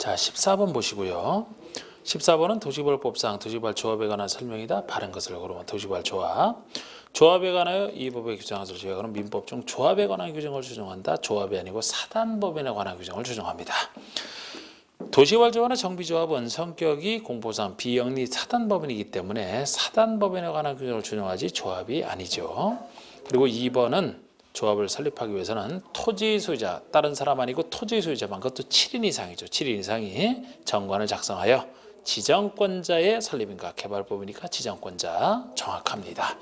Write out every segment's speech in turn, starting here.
자, 14번 보시고요. 14번은 도시벌법상 도시발 조합에 관한 설명이다. 바른 것을 그러면 도시발 조합. 조합에 관하여 이 법의 규정을 제외하고는 민법 중 조합에 관한 규정을 규정한다. 조합이 아니고 사단법인에 관한 규정을 규정합니다. 도시발 조합이나 정비조합은 성격이 공법상 비영리 사단법인이기 때문에 사단법인에 관한 규정을 준용하지 조합이 아니죠. 그리고 2번은 조합을 설립하기 위해서는 토지 소유자, 다른 사람 아니고 토지 소유자만, 그것도 7인 이상이죠. 7인 이상이 정관을 작성하여 지정권자의 설립인가, 개발법이니까 지정권자 정확합니다.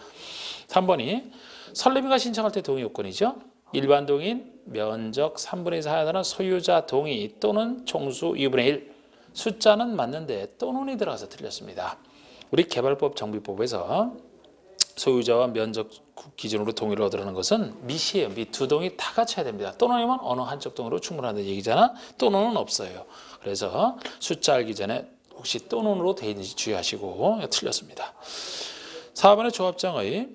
3번이 설립인가 신청할 때 동의 요건이죠. 일반 동의인, 면적 3분의 2 하여다는 소유자 동의 또는 총수 2분의 1. 숫자는 맞는데 또는이 들어가서 틀렸습니다. 우리 개발법 정비법에서 소유자와 면적 기준으로 동의를 얻으라는 것은 미시예요. 미 두 동의 다 갖춰야 됩니다. 또는이면 어느 한쪽 동의로 충분하다는 얘기잖아. 또는은 없어요. 그래서 숫자 알기 전에 혹시 또는으로 되어 있는지 주의하시고 틀렸습니다. 4번의 조합장의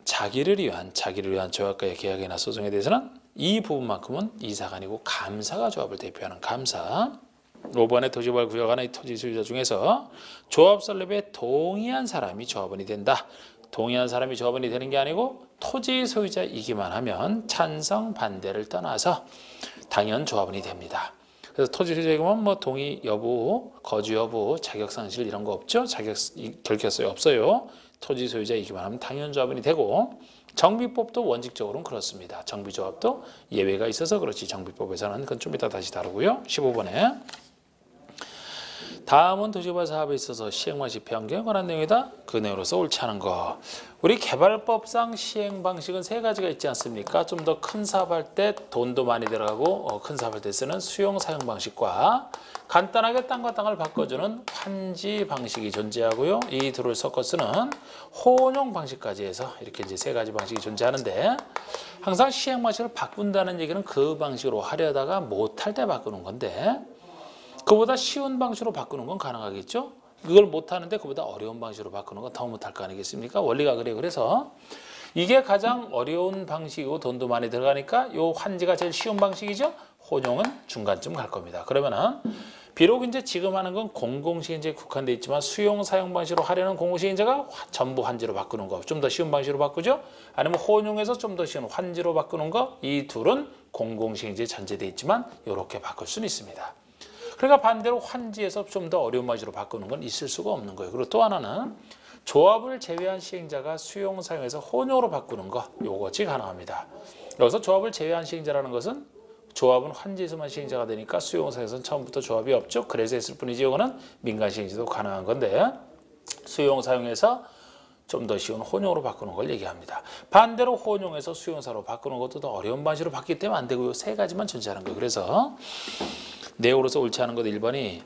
자기를 위한 조합과의 계약이나 소송에 대해서는 이 부분만큼은 이사가 아니고 감사가 조합을 대표하는 감사. 5번의 도시발 구역 안의 토지 소유자 중에서 조합 설립에 동의한 사람이 조합원이 된다. 동의한 사람이 조합원이 되는 게 아니고 토지 소유자이기만 하면 찬성 반대를 떠나서 당연 조합원이 됩니다. 그래서 토지 소유자이면 뭐 동의 여부, 거주 여부, 자격 상실 이런 거 없죠. 자격 결격서에 없어요. 토지 소유자이기만 하면 당연 조합원이 되고, 정비법도 원칙적으로는 그렇습니다. 정비조합도 예외가 있어서 그렇지 정비법에서는 그건 좀 이따 다시 다루고요. 15번에 다음은 도시발 사업에 있어서 시행 방식 변경에 관한 내용이다. 그 내용으로서 옳지 않은 거. 우리 개발법상 시행 방식은 세 가지가 있지 않습니까? 좀 더 큰 사업할 때 돈도 많이 들어가고 큰 사업할 때 쓰는 수용 사용 방식과 간단하게 땅과 땅을 바꿔주는 환지 방식이 존재하고요. 이 둘을 섞어 쓰는 혼용 방식까지 해서 이렇게 이제 세 가지 방식이 존재하는데, 항상 시행 방식을 바꾼다는 얘기는 그 방식으로 하려다가 못할 때 바꾸는 건데, 그보다 쉬운 방식으로 바꾸는 건 가능하겠죠. 그걸 못하는데 그보다 어려운 방식으로 바꾸는 건 더 못할 거 아니겠습니까? 원리가 그래요. 그래서 이게 가장 어려운 방식이고 돈도 많이 들어가니까 요 환지가 제일 쉬운 방식이죠. 혼용은 중간쯤 갈 겁니다. 그러면은 비록 이제 지금 하는 건 공공시행제에 국한돼 있지만 수용 사용 방식으로 하려는 공공시행제가 전부 환지로 바꾸는 거 좀 더 쉬운 방식으로 바꾸죠. 아니면 혼용해서 좀 더 쉬운 환지로 바꾸는 거, 이 둘은 공공시행제에 전제돼 있지만 이렇게 바꿀 수는 있습니다. 그러니까 반대로 환지에서 좀 더 어려운 방식으로 바꾸는 건 있을 수가 없는 거예요. 그리고 또 하나는 조합을 제외한 시행자가 수용 사용해서 혼용으로 바꾸는 거, 요것이 가능합니다. 여기서 조합을 제외한 시행자라는 것은 조합은 환지에서만 시행자가 되니까 수용 사용에서는 처음부터 조합이 없죠. 그래서 했을 뿐이지 이거는 민간 시행자도 가능한 건데, 수용 사용해서 좀 더 쉬운 혼용으로 바꾸는 걸 얘기합니다. 반대로 혼용해서 수용사로 바꾸는 것도 더 어려운 방식으로 바뀌기 때문에 안 되고요. 세 가지만 존재하는 거예요. 그래서 내용으로서 옳지 않은 것 1번은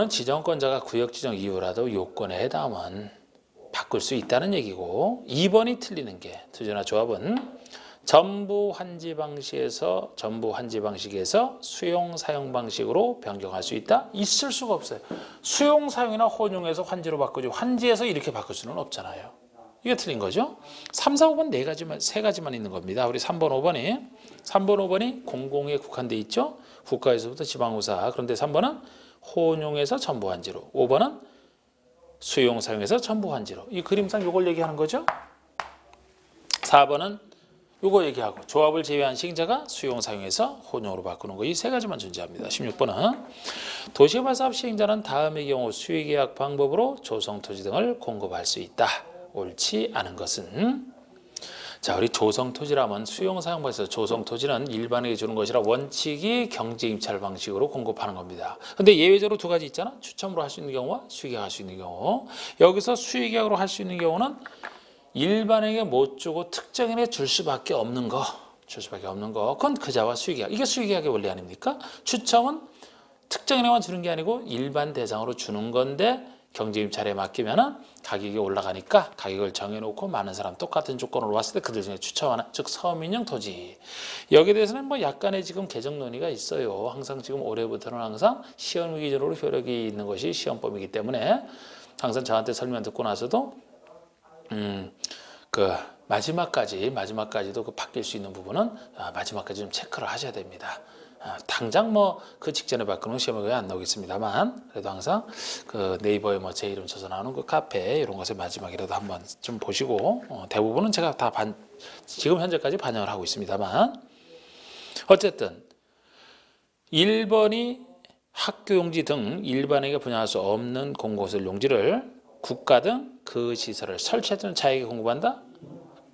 지정권자가 구역 지정 이유라도 요건에 해당하면 바꿀 수 있다는 얘기고, 2번이 틀리는 게 투자나 조합은 전부 환지 방식에서 수용 사용 방식으로 변경할 수 있다? 있을 수가 없어요. 수용 사용이나 혼용해서 환지로 바꾸지 환지에서 이렇게 바꿀 수는 없잖아요. 이게 틀린 거죠. 3, 4, 5번 세 가지만 있는 겁니다. 우리 3번, 5번이 공공에 국한돼 있죠. 국가에서부터 지방우사. 그런데 3번은 혼용해서 전부 환지로, 5번은 수용 사용해서 전부 환지로. 이 그림상 이걸 얘기하는 거죠. 4번은 요거 얘기하고 조합을 제외한 시행자가 수용 사용해서 혼용으로 바꾸는 거, 이 세 가지만 존재합니다. 16번은 도시개발 사업 시행자는 다음의 경우 수의계약 방법으로 조성토지 등을 공급할 수 있다. 옳지 않은 것은, 자, 우리 조성토지라면 수용 사용 방식에서 조성토지는 일반에게 주는 것이라 원칙이 경제임찰 방식으로 공급하는 겁니다. 근데 예외적으로 두 가지 있잖아. 추첨으로 할 수 있는 경우와 수의계약 할 수 있는 경우. 여기서 수의계약으로 할 수 있는 경우는 일반에게 못 주고 특정인에게 줄 수밖에 없는 거, 그건 그자와 수의계약. 이게 수의계약의 원리 아닙니까? 추첨은 특정인에게만 주는 게 아니고 일반 대상으로 주는 건데, 경제임찰에 맡기면은 가격이 올라가니까 가격을 정해놓고 많은 사람 똑같은 조건으로 왔을 때 그들 중에 추첨하는, 즉 서민형 토지. 여기에 대해서는 뭐 약간의 지금 개정 논의가 있어요. 항상 지금 올해부터는 항상 시험 기준으로 효력이 있는 것이 시험법이기 때문에 항상 저한테 설명 듣고 나서도 그 마지막까지도 그 바뀔 수 있는 부분은 마지막까지 좀 체크를 하셔야 됩니다. 당장 뭐 그 직전에 바꾸는 시험에 거의 안 나오겠습니다만 그래도 항상 그 네이버에 뭐 제 이름 쳐서 나오는 그 카페 이런 것의 마지막이라도 한번 좀 보시고 대부분은 제가 다 지금 현재까지 반영을 하고 있습니다만 어쨌든 1번이 학교 용지 등 일반에게 분양할 수 없는 공공시설 용지를 국가 등 그 시설을 설치할 수 있는 자에게 공급한다.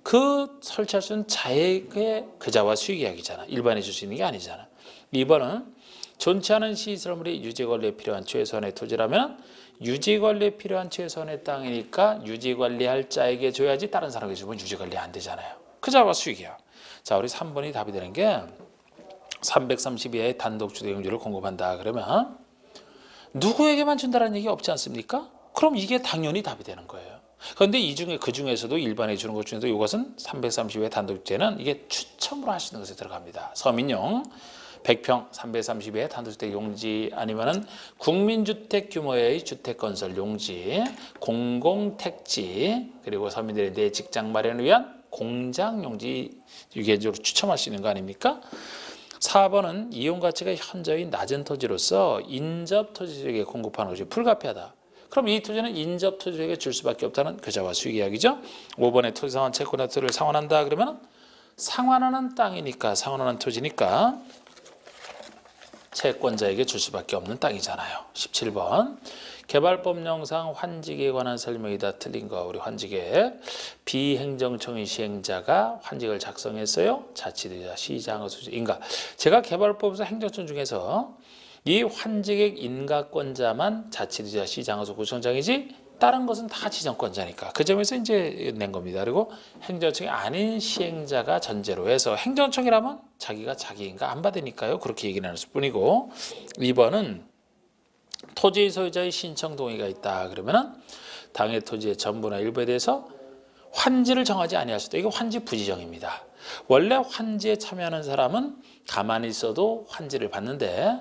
그 설치할 수 있는 자에게 그자와 수익 이야기잖아. 일반에 줄 수 있는 게 아니잖아. 2번은 존치 않은 시설물이 유지관리에 필요한 최소한의 토지라면 유지관리에 필요한 최소한의 땅이니까 유지관리할 자에게 줘야지 다른 사람에게 주면 유지관리 안 되잖아요. 그자와 수익이야. 자, 우리 3번이 답이 되는 게 330이하의 단독주택 용지를 공급한다. 그러면 누구에게만 준다는 얘기 없지 않습니까? 그럼 이게 당연히 답이 되는 거예요. 그런데 그 중에서도 일반에 주는 것 중에도 이것은 330의 단독주택는 이게 추첨으로 할 수 있는 것에 들어갑니다. 서민용 100평 330의 단독주택 용지 아니면은 국민주택 규모의 주택건설 용지, 공공택지 그리고 서민들의 내 직장 마련을 위한 공장 용지 유계적으로 추첨할 수 있는 거 아닙니까? 4번은 이용 가치가 현저히 낮은 토지로서 인접 토지주택에 공급하는 것이 불가피하다. 그럼 이 토지는 인접 토지주택에 줄 수밖에 없다는 그자와 수익 이야기죠. 5번에 토지상환 채권의 토지를 상환한다 그러면 상환하는 땅이니까 상환하는 토지니까 채권자에게 줄 수밖에 없는 땅이잖아요. 17번 개발법령상 환직에 관한 설명이다. 틀린 거 우리 환직에 비행정청의 시행자가 환직을 작성했어요. 자치대자 시장의 수인가. 제가 개발법에서 행정청 중에서 이 환직의 인가권자만 자치대자 시장의 구청장이지 다른 것은 다 지정권자니까 그 점에서 이제 낸 겁니다. 그리고 행정청이 아닌 시행자가 전제로 해서 행정청이라면 자기가 자기 인가 안 받으니까요. 그렇게 얘기를 했을 뿐이고 2번은 토지 소유자의 신청 동의가 있다. 그러면은 당해 토지의 전부나 일부에 대해서 환지를 정하지 아니할 수도 이거 환지 부지정입니다. 원래 환지에 참여하는 사람은 가만히 있어도 환지를 받는데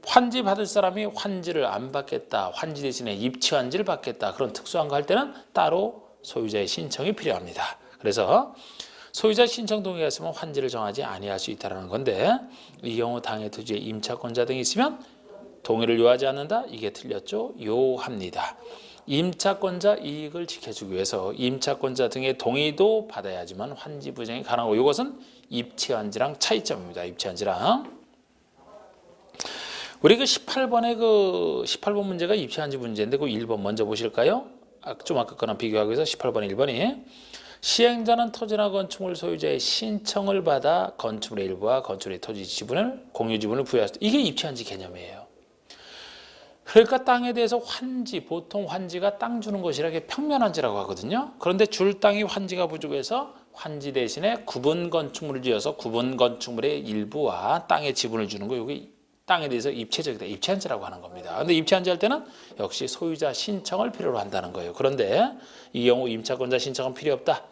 환지 받을 사람이 환지를 안 받겠다. 환지 대신에 입치환지를 받겠다. 그런 특수한 거 할 때는 따로 소유자의 신청이 필요합니다. 그래서 소유자 신청 동의가 있으면 환지를 정하지 아니할 수 있다는 건데 이 경우 당해 토지의 임차권자 등이 있으면 동의를 요하지 않는다? 이게 틀렸죠? 요합니다. 임차권자 이익을 지켜주기 위해서 임차권자 등의 동의도 받아야지만 환지 부정이 가능하고 이것은 입치환지랑 차이점입니다. 입치환지랑 우리 그 18번 문제가 입치환지 문제인데 그 1번 먼저 보실까요? 좀 아까 거랑 비교하기 위해서 18번 1번이 시행자는 토지나 건축물 소유자의 신청을 받아 건축물의 일부와 건축물의 토지 지분을 공유 지분을 부여할 수 이게 입치환지 개념이에요. 그러니까 땅에 대해서 환지, 보통 환지가 땅 주는 것이라 이게 평면환지라고 하거든요. 그런데 줄 땅이 환지가 부족해서 환지 대신에 구분 건축물을 지어서 구분 건축물의 일부와 땅의 지분을 주는 거 이게 땅에 대해서 입체적이다. 입체환지라고 하는 겁니다. 그런데 입체환지 할 때는 역시 소유자 신청을 필요로 한다는 거예요. 그런데 이 경우 임차권자 신청은 필요 없다.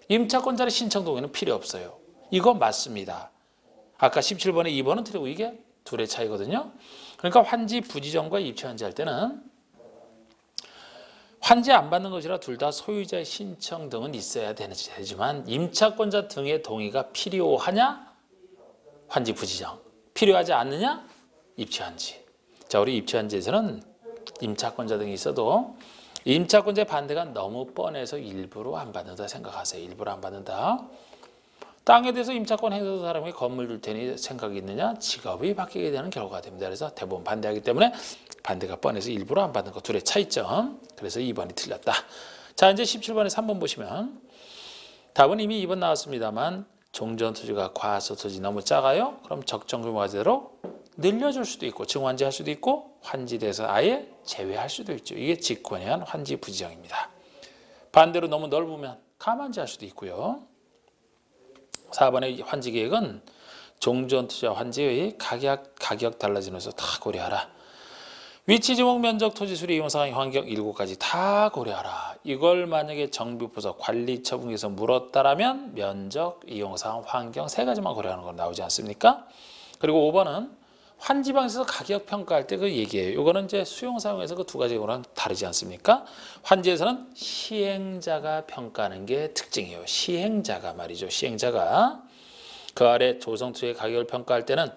임차권자의 신청 동의는 필요 없어요. 이거 맞습니다. 아까 17번에 2번은 틀리고 이게 둘의 차이거든요. 그러니까 환지 부지정과 입체환지 할 때는 환지 안 받는 것이라 둘 다 소유자의 신청 등은 있어야 되지만 임차권자 등의 동의가 필요하냐? 환지 부지정. 필요하지 않느냐? 입체환지. 자, 우리 입체환지에서는 임차권자 등이 있어도 임차권자의 반대가 너무 뻔해서 일부러 안 받는다 생각하세요. 일부러 안 받는다. 땅에 대해서 임차권 행사한 사람에게 건물 줄 테니 생각이 있느냐? 직업이 바뀌게 되는 결과가 됩니다. 그래서 대부분 반대하기 때문에 반대가 뻔해서 일부러 안 받는 것 둘의 차이점. 그래서 2번이 틀렸다. 자, 이제 17번에 3번 보시면 답은 이미 2번 나왔습니다만 종전 토지가 과소 토지 너무 작아요? 그럼 적정 규모대로 늘려줄 수도 있고 증환지 할 수도 있고 환지돼서 아예 제외할 수도 있죠. 이게 직권에 의한 환지 부지정입니다. 반대로 너무 넓으면 가만지 할 수도 있고요. 4번의 환지 계획은 종전 투자 환지의 가격 달라지는 것을 다 고려하라. 위치 지목 면적 토지 수리 이용 상황 환경 7가지 다 고려하라. 이걸 만약에 정비부서 관리 처분에서 물었다라면 면적 이용 상황 환경 3가지만 고려하는 건 나오지 않습니까? 그리고 5번은 환지방에서 가격 평가할 때 그 얘기예요. 이거는 이제 수용 사용에서 그 2가지랑 다르지 않습니까? 환지에서는 시행자가 평가하는 게 특징이에요. 시행자가 말이죠. 시행자가 그 아래 조성투의 가격을 평가할 때는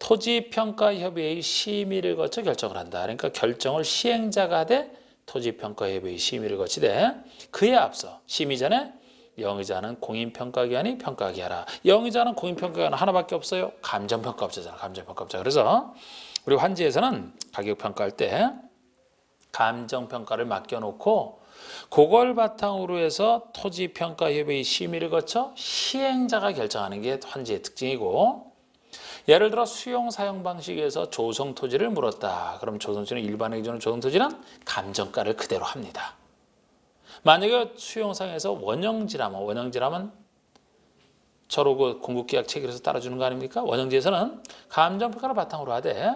토지평가협의회의 심의를 거쳐 결정을 한다. 그러니까 결정을 시행자가 하되 토지평가협의회의 심의를 거치되 그에 앞서 심의 전에 영의자는 공인평가기관이 평가하게 하라. 영의자는 공인평가기관 하나밖에 없어요. 감정평가업자잖아. 감정평가업자. 그래서 우리 환지에서는 가격 평가할 때 감정평가를 맡겨놓고 그걸 바탕으로 해서 토지평가협의회 심의를 거쳐 시행자가 결정하는 게 환지의 특징이고, 예를 들어 수용 사용 방식에서 조성 토지를 물었다. 그럼 조성 토지는 일반의 기준으로 조성 토지는 감정가를 그대로 합니다. 만약에 수용상에서 원형지라면 서로 그 공급계약 체결해서 따라주는 거 아닙니까? 원형지에서는 감정평가를 바탕으로 하되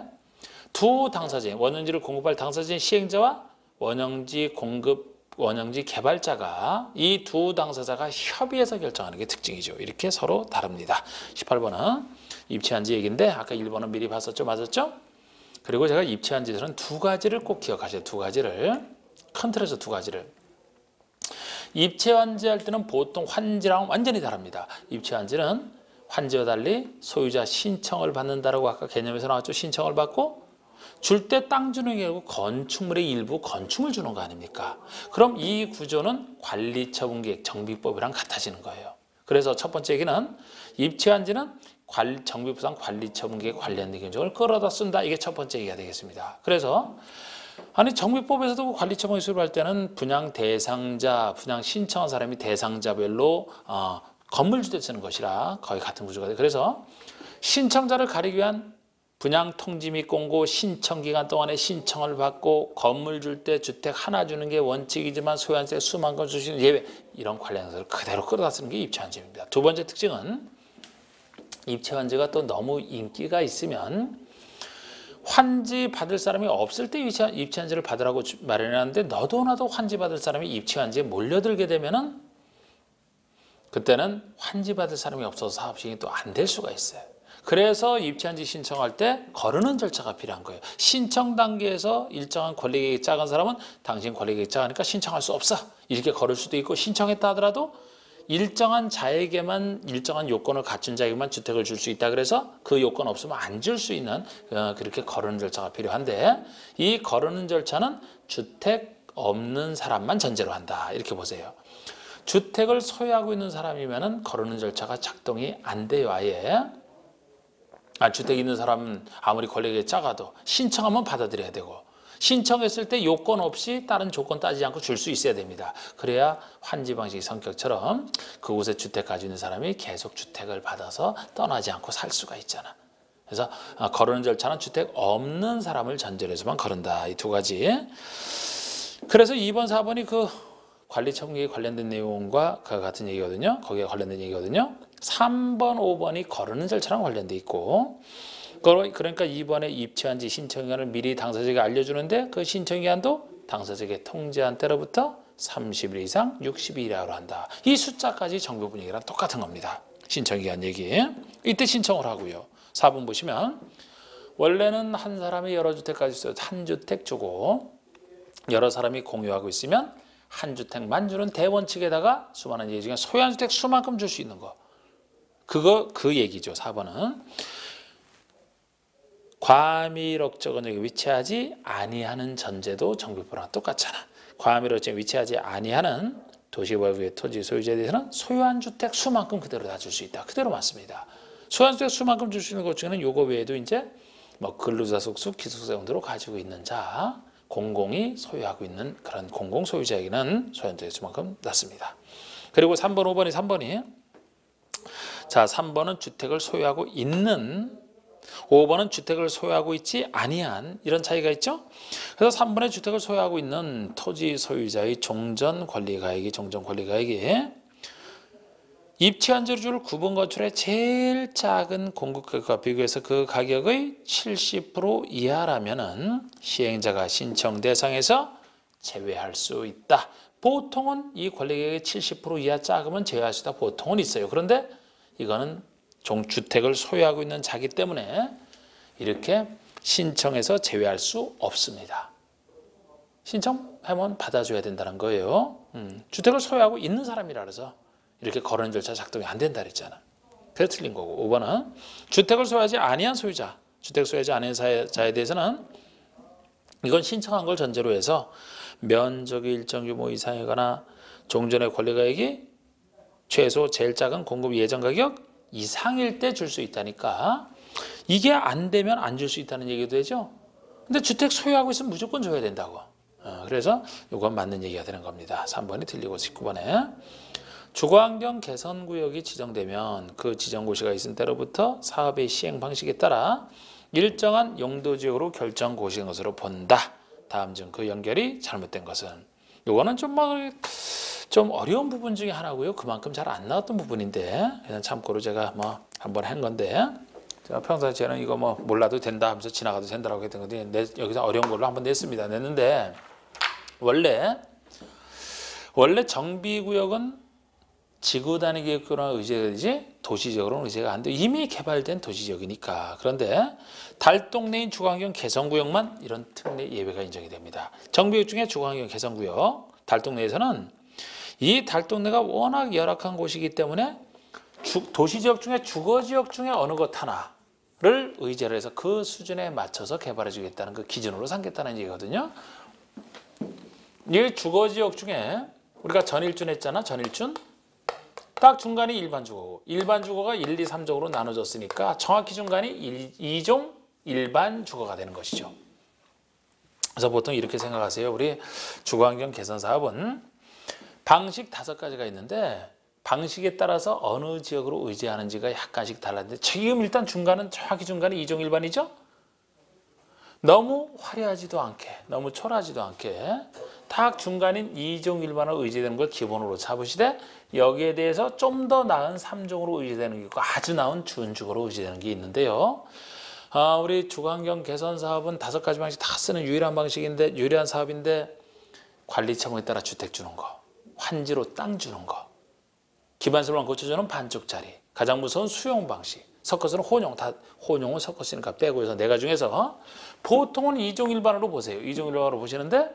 두 당사자인 원형지를 공급할 당사자인 시행자와 원형지 개발자가 이 두 당사자가 협의해서 결정하는 게 특징이죠. 이렇게 서로 다릅니다. 18번은 입체한지 얘기인데 아까 1번은 미리 봤었죠? 맞았죠? 그리고 제가 입체한지에서는 두 가지를 꼭 기억하셔야 돼요. 두 가지를. 큰 틀에서 두 가지를. 입체환지할 때는 보통 환지랑 완전히 다릅니다. 입체환지는 환지와 달리 소유자 신청을 받는다라고 아까 개념에서 나왔죠. 신청을 받고 줄 때 땅 주는 게 아니고 건축물의 일부 건축물 주는 거 아닙니까? 그럼 이 구조는 관리처분계획 정비법이랑 같아지는 거예요. 그래서 첫 번째 얘기는 입체환지는 정비부상 관리처분계획 관련된 경정을 끌어다 쓴다. 이게 첫 번째 얘기가 되겠습니다. 그래서 정비법에서도 관리처분 이수를 할 때는 분양 대상자, 분양 신청한 사람이 대상자별로 건물주택 쓰는 것이라 거의 같은 구조가 돼요. 그래서 신청자를 가리기 위한 분양 통지 및 공고 신청 기간 동안에 신청을 받고 건물 줄 때 주택 하나 주는 게 원칙이지만 소유한세 수만 건 주시는 예외, 이런 관련 것을 그대로 끌어다 쓰는 게 입체환지입니다. 두 번째 특징은 입체환지가 또 너무 인기가 있으면 환지 받을 사람이 없을 때 입체환지를 받으라고 마련해놨는데 너도 나도 환지 받을 사람이 입체환지에 몰려들게 되면은 그때는 환지 받을 사람이 없어서 사업 시행이 또 안 될 수가 있어요. 그래서 입체환지 신청할 때 거르는 절차가 필요한 거예요. 신청 단계에서 일정한 권리계획이 작은 사람은 당신 권리계획이 작으니까 신청할 수 없어. 이렇게 거를 수도 있고, 신청했다 하더라도 일정한 자에게만 일정한 요건을 갖춘 자에게만 주택을 줄 수 있다. 그래서 그 요건 없으면 안 줄 수 있는 그렇게 거르는 절차가 필요한데, 이 거르는 절차는 주택 없는 사람만 전제로 한다. 이렇게 보세요. 주택을 소유하고 있는 사람이면은 거르는 절차가 작동이 안 돼요. 아예. 주택 있는 사람은 아무리 권리계획이 작아도 신청하면 받아들여야 되고, 신청했을 때 요건 없이 다른 조건 따지지 않고 줄 수 있어야 됩니다. 그래야 환지 방식 성격처럼 그곳에 주택 가지고 있는 사람이 계속 주택을 받아서 떠나지 않고 살 수가 있잖아. 그래서 거르는 절차는 주택 없는 사람을 전제로 해서만 거른다. 이 두 가지. 그래서 2번, 4번이 그 관리처분계획에 관련된 내용과 같은 얘기거든요. 거기에 관련된 얘기거든요. 3번, 5번이 거르는 절차랑 관련돼 있고, 그러니까 이번에 입체환지 신청기간을 미리 당사자에게 알려주는데 그 신청기간도 당사자에게 통지한 때로부터 30일 이상 60일 이하로 한다. 이 숫자까지 정비 분위기랑 똑같은 겁니다. 신청기간 얘기. 이때 신청을 하고요. 4번 보시면 원래는 한 사람이 여러 주택까지 있어요. 한 주택 주고 여러 사람이 공유하고 있으면 한 주택만 주는 대원칙에다가 수많은 얘기 중에 소유한 주택 수만큼 줄 수 있는 거. 그 얘기죠. 4번은. 과밀억정은 여기 위치하지 아니하는 전제도 정비법랑 똑같잖아. 과밀억정에 위치하지 아니하는 도시개발구의 토지 소유자에 대해서는 소유한 주택 수만큼 그대로 다 줄 수 있다. 그대로 맞습니다. 소유한 주택 수만큼 줄 수 있는 것 중에는 요거 외에도 이제 뭐 근로자 속수, 기숙사 용도로 가지고 있는 자, 공공이 소유하고 있는 그런 공공 소유자에게는 소유한 주택 수만큼 낮습니다. 그리고 3번, 5번이 3번이 자, 3번은 주택을 소유하고 있는, 5번은 주택을 소유하고 있지 아니한, 이런 차이가 있죠. 그래서 3번에 주택을 소유하고 있는 토지 소유자의 종전관리가액이 입체환지로 줄 구분 건축의 제일 작은 공급가격과 비교해서 그 가격의 70% 이하라면은 시행자가 신청 대상에서 제외할 수 있다. 보통은 이 권리계획의 70% 이하 작으면 제외할 수 있다. 보통은 있어요. 그런데 이거는 주택을 소유하고 있는 자기 때문에 이렇게 신청해서 제외할 수 없습니다. 신청하면 받아줘야 된다는 거예요. 주택을 소유하고 있는 사람이라 그래서 이렇게 거르는 절차 작동이 안 된다 그랬잖아. 그래서 틀린 거고. 5번은 주택을 소유하지 아니한 소유자, 주택 소유하지 않은 자에 대해서는 이건 신청한 걸 전제로 해서 면적이 일정 규모 이상이거나 종전의 권리가액이 최소 제일 작은 공급 예정 가격 이상일 때 줄 수 있다니까 이게 안 되면 안 줄 수 있다는 얘기도 되죠. 근데 주택 소유하고 있으면 무조건 줘야 된다고. 그래서 이건 맞는 얘기가 되는 겁니다. 3번이 틀리고 19번에 주거환경 개선구역이 지정되면 그 지정고시가 있은 때로부터 사업의 시행 방식에 따라 일정한 용도지역으로 결정 고시인 것으로 본다. 다음 중 그 연결이 잘못된 것은 이거는 좀 어려운 부분 중에 하나고요. 그만큼 잘 안 나왔던 부분인데 그냥 참고로 제가 한번 한 건데 제가 평상시에는 이거 몰라도 된다 하면서 지나가도 된다라고 했던 건데 여기서 어려운 걸로 한번 냈는데 원래 정비구역은 지구 단위 계획으로는 의제가 되지 도시적으로는 의제가 안 돼. 이미 개발된 도시적이니까. 그런데 달동 내인 주거환경 개선구역만 이런 특례 예외가 인정이 됩니다. 정비구역 중에 주거환경 개선구역 달동 내에서는 이 달동 내가 워낙 열악한 곳이기 때문에 도시지역 중에 주거지역 중에 어느 것 하나를 의제로 해서 그 수준에 맞춰서 개발해 주겠다는 그 기준으로 삼겠다는 얘기거든요. 이 주거지역 중에 우리가 전일준 했잖아. 전일준. 딱 중간이 일반 주거고 일반 주거가 1, 2, 3종으로 나눠졌으니까 정확히 중간이 2종 일반 주거가 되는 것이죠. 그래서 보통 이렇게 생각하세요. 우리 주거환경 개선 사업은 방식 5가지가 있는데 방식에 따라서 어느 지역으로 의제하는지가 약간씩 달랐는데 지금 일단 중간은 정확히 중간이 2종 일반이죠. 너무 화려하지도 않게 너무 초라하지도 않게 딱 중간인 2종 일반으로 의제되는 걸 기본으로 잡으시되 여기에 대해서 좀 더 나은 3종으로 의제되는 게 있고 아주 나은 준주거로 의제되는 게 있는데요. 우리 주거환경 개선 사업은 5가지 방식 다 쓰는 유일한 사업인데 관리처분에 따라 주택 주는 거, 환지로 땅 주는 거, 기반설만 고쳐주는 반쪽짜리, 가장 무서운 수용 방식, 섞어서는 혼용은 섞었으니까 빼고 해서 4가지 중에서 보통은 2종 일반으로 보세요. 2종 일반으로 보시는데